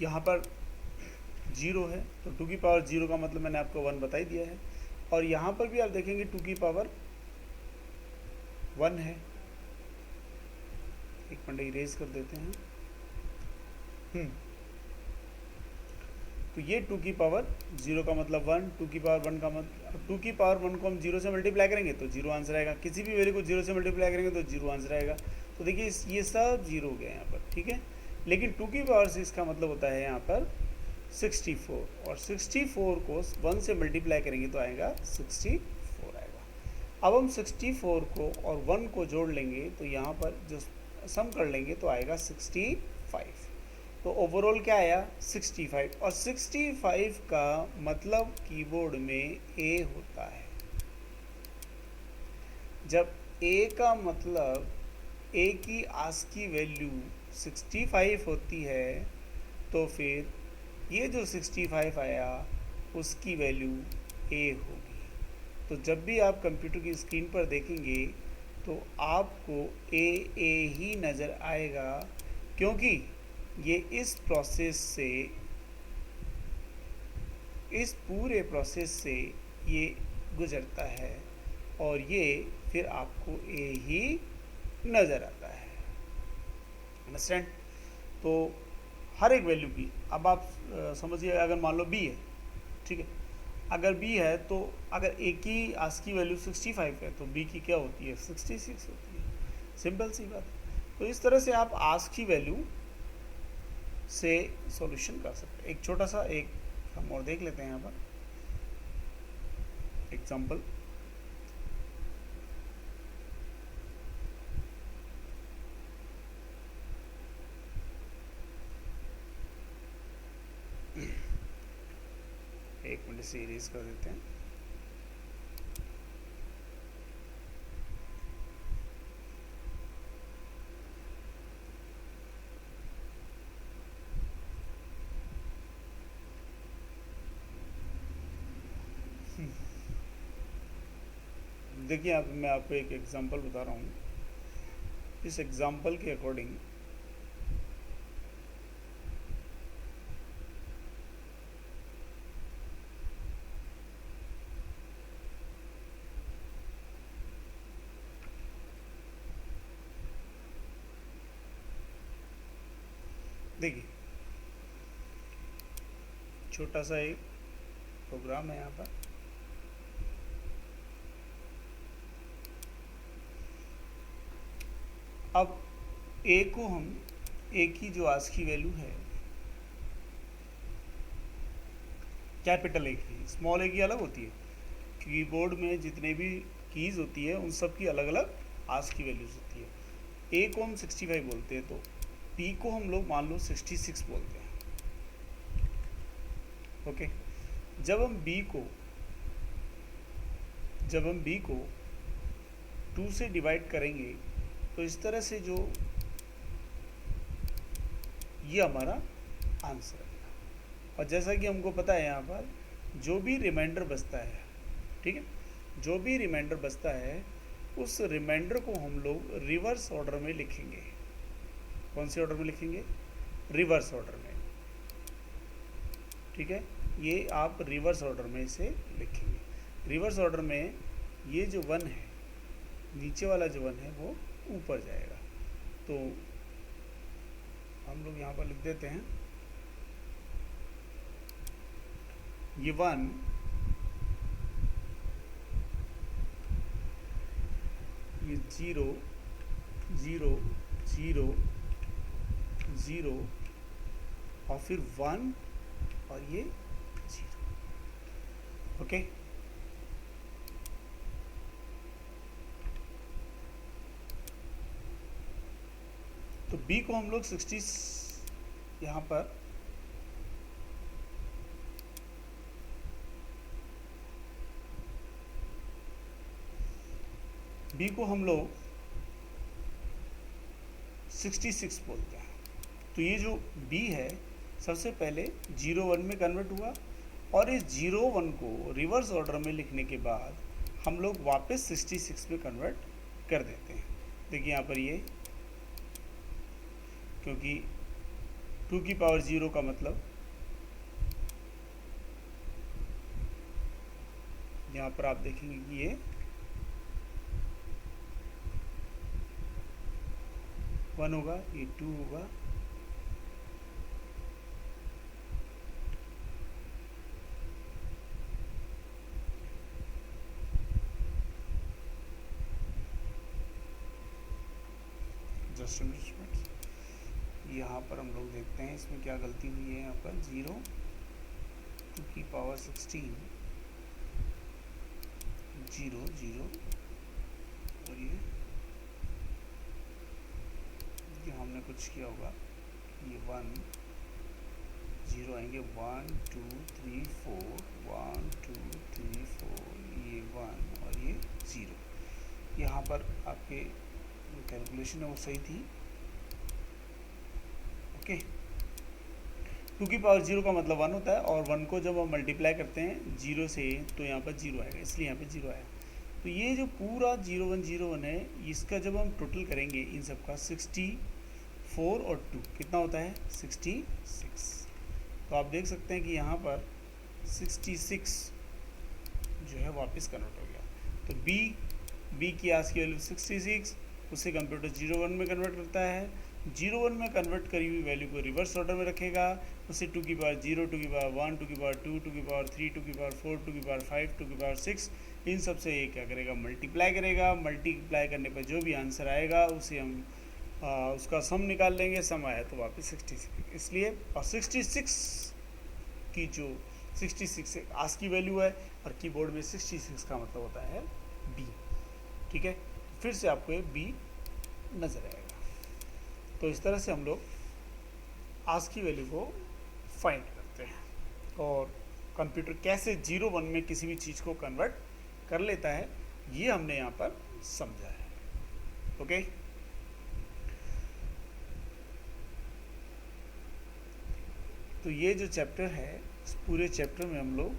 यहाँ पर 0 है, तो 2 की पावर 0 का मतलब मैंने आपको 1 बता ही दिया है। और यहाँ पर भी आप देखेंगे 2 की पावर 1 है। एक मिनट इरेज कर देते हैं। तो ये 2 की पावर 0 का मतलब 1, 2 की पावर 1 का मतलब 2 की पावर 1 को हम 0 से मल्टीप्लाई करेंगे तो 0 आंसर आएगा। किसी भी वैल्यू को 0 से मल्टीप्लाई करेंगे तो 0 आंसर आएगा। तो देखिए ये सब 0 हो गया यहाँ पर, ठीक है। लेकिन 2 की पावर 6 का मतलब होता है यहाँ पर 64, और 64 को 1 से मल्टीप्लाई करेंगे तो आएगा 64 आएगा। अब हम 64 को और 1 को जोड़ लेंगे तो यहाँ पर जो सम कर लेंगे तो आएगा 65। तो ओवरऑल क्या आया 65, और 65 का मतलब कीबोर्ड में ए होता है। जब ए का मतलब ए की आस्की वैल्यू 65 होती है तो फिर ये जो 65 आया उसकी वैल्यू ए होगी। तो जब भी आप कंप्यूटर की स्क्रीन पर देखेंगे तो आपको ए ही नज़र आएगा, क्योंकि ये इस पूरे प्रोसेस से ये गुजरता है, और ये फिर आपको ए ही नज़र आता है। अंडरस्टैंड? तो हर एक वैल्यू की अब आप समझिए, अगर मान लो बी है, ठीक है, अगर बी है तो अगर ए की आस्की वैल्यू 65 है तो बी की क्या होती है 66 होती है। सिंपल सी बात। तो इस तरह से आप आस्की वैल्यू से सॉल्यूशन कर सकते हैं। एक छोटा सा एक हम और देख लेते हैं यहाँ पर एग्जाम्पल। एक मिनट से इरेज कर देते हैं। देखिए अब मैं आपको एक एग्जांपल बता रहा हूँ। इस एग्जांपल के अकॉर्डिंग देखिए छोटा सा एक प्रोग्राम है यहाँ पर। अब ए को हम ए की जो आज की वैल्यू है कैपिटल ए की, स्मॉल ए की अलग होती है। कीबोर्ड में जितने भी कीज़ होती है उन सब की अलग अलग आज की वैल्यूज होती है। ए को हम 65 बोलते हैं तो पी को हम लोग मान लो 66 बोलते हैं। ओके। जब हम बी को 2 से डिवाइड करेंगे तो इस तरह से जो ये हमारा आंसर है। और जैसा कि हमको पता है यहाँ पर जो भी रिमाइंडर बचता है, ठीक है, जो भी रिमाइंडर बचता है उस रिमाइंडर को हम लोग रिवर्स ऑर्डर में लिखेंगे। कौन से ऑर्डर में लिखेंगे? रिवर्स ऑर्डर में, ठीक है। ये आप रिवर्स ऑर्डर में इसे लिखेंगे। रिवर्स ऑर्डर में ये जो 1 है, नीचे वाला जो 1 है वो ऊपर जाएगा। तो हम लोग यहाँ पर लिख देते हैं ये 1 ये 0 0 0 0 और फिर 1 और ये 0। ओके। तो बी को हम लोग 60 यहाँ पर बी को हम लोग 66 बोलते हैं। तो ये जो बी है सबसे पहले 01 में कन्वर्ट हुआ, और इस 01 को रिवर्स ऑर्डर में लिखने के बाद हम लोग वापस 66 में कन्वर्ट कर देते हैं। देखिए यहाँ पर ये, क्योंकि 2 की पावर 0 का मतलब यहाँ पर आप देखेंगे कि ये 1 होगा, ये 2 होगा, जस्ट यहाँ पर हम लोग देखते हैं इसमें क्या गलती हुई है। यहाँ पर 0 2 की पावर 16 0 0 और ये हमने कुछ किया होगा, ये 1 0 आएंगे, 1 2 3 4 1 2 3 4, ये 1 और ये 0। यहाँ पर आपके कैलकुलेशन है वो सही थी। ओके, 2 की पावर 0 का मतलब 1 होता है, और 1 को जब हम मल्टीप्लाई करते हैं 0 से तो यहाँ पर 0 आएगा, इसलिए यहाँ पर 0 आया। तो ये जो पूरा 0 1 0 1 है, इसका जब हम टोटल करेंगे इन सब का 64 और 2 कितना होता है 66। तो आप देख सकते हैं कि यहाँ पर 66 जो है वापस कन्वर्ट हो गया। तो बी की आज की वैल्यू 66, उसे कंप्यूटर 0 1 में कन्वर्ट करता है। 0 1 में कन्वर्ट करी हुई वैल्यू को रिवर्स ऑर्डर में रखेगा, उसे 2 की पावर 0 2 की पावर 1 2 की पावर 2 2 की पावर 3 2 की पावर 4 2 की पावर 5 2 की पावर 6, इन सब से ये क्या करेगा मल्टीप्लाई करेगा। मल्टीप्लाई करने पर जो भी आंसर आएगा उसे हम उसका सम निकाल लेंगे, सम आया तो वापस 66, इसलिए और 66 की जो 66 आज की वैल्यू है और कीबोर्ड में 66 का मतलब होता है बी। ठीक है, फिर से आपको ये बी नजर आएगा। तो इस तरह से हम लोग आज की वैल्यू को फाइंड करते हैं और कंप्यूटर कैसे 0 1 में किसी भी चीज़ को कन्वर्ट कर लेता है, ये हमने यहाँ पर समझा है। ओके, तो ये जो चैप्टर है, इस पूरे चैप्टर में हम लोग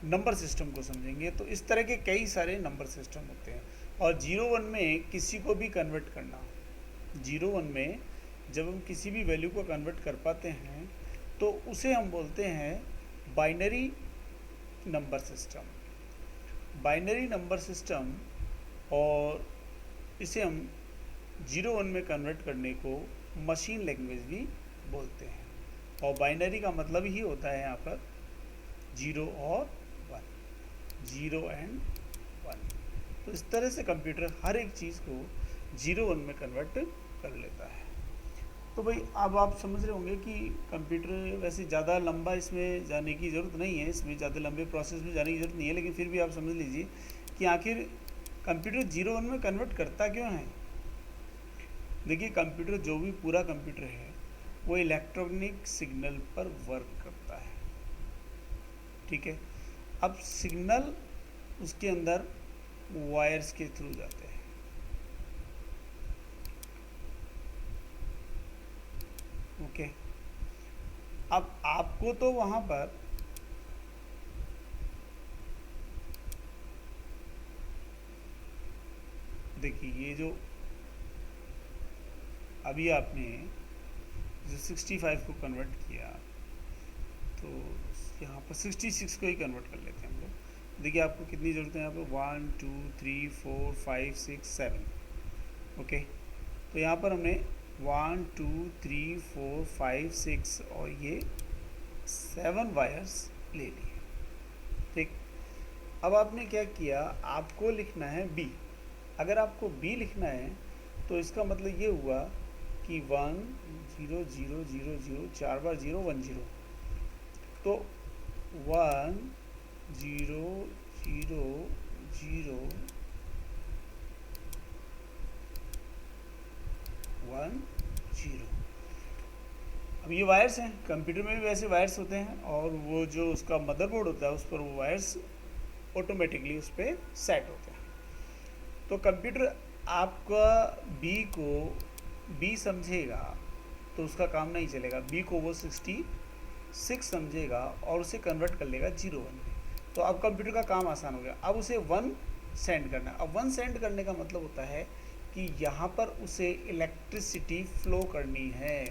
नंबर सिस्टम को समझेंगे। तो इस तरह के कई सारे नंबर सिस्टम होते हैं, और 0 1 में किसी को भी कन्वर्ट करना, 0 1 में जब हम किसी भी वैल्यू को कन्वर्ट कर पाते हैं तो उसे हम बोलते हैं binary number system. Binary number system, और इसे हम 0 1 में कन्वर्ट करने को मशीन लैंग्वेज भी बोलते हैं। और बाइनरी का मतलब ही होता है यहाँ पर 0 और 1, 0 एंड 1। तो इस तरह से कंप्यूटर हर एक चीज़ को 0 1 में कन्वर्ट कर लेता है। तो भाई अब आप समझ रहे होंगे कि कंप्यूटर वैसे ज़्यादा लंबा इसमें जाने की ज़रूरत नहीं है, इसमें ज़्यादा लंबे प्रोसेस में जाने की ज़रूरत नहीं है, लेकिन फिर भी आप समझ लीजिए कि आखिर कंप्यूटर 0 1 में कन्वर्ट करता क्यों है। देखिए, कंप्यूटर जो भी पूरा कंप्यूटर है वो इलेक्ट्रॉनिक सिग्नल पर वर्क करता है। ठीक है, अब सिग्नल उसके अंदर वायर्स के थ्रू जाते हैं। ओके, अब आपको तो वहां पर देखिए, ये जो अभी आपने जो 65 को कन्वर्ट किया, तो यहाँ पर 66 को ही कन्वर्ट कर लेते हैं हम लोग। देखिए आपको कितनी ज़रूरत है यहाँ पर 1 2 3 4 5 6 7। ओके, तो यहाँ पर हमने 1 2 3 4 5 6 और ये 7 वायर्स ले लिए। ठीक, अब आपने क्या किया, आपको लिखना है बी। अगर आपको बी लिखना है तो इसका मतलब ये हुआ कि 1 0 0 0 0 4 बार 0 1 0, तो 1 0 0 0 1 0। अब ये वायर्स हैं, कंप्यूटर में भी वैसे वायर्स होते हैं, और वो जो उसका मदरबोर्ड होता है उस पर वो वायर्स ऑटोमेटिकली उस पर सेट होते हैं। तो कंप्यूटर आपका बी को बी समझेगा तो उसका काम नहीं चलेगा, बी को वो 66 समझेगा और उसे कन्वर्ट कर लेगा 0 1 में। तो अब कंप्यूटर का काम आसान हो गया। अब उसे 1 सेंड करना है। अब 1 सेंड करने का मतलब होता है कि यहाँ पर उसे इलेक्ट्रिसिटी फ्लो करनी है।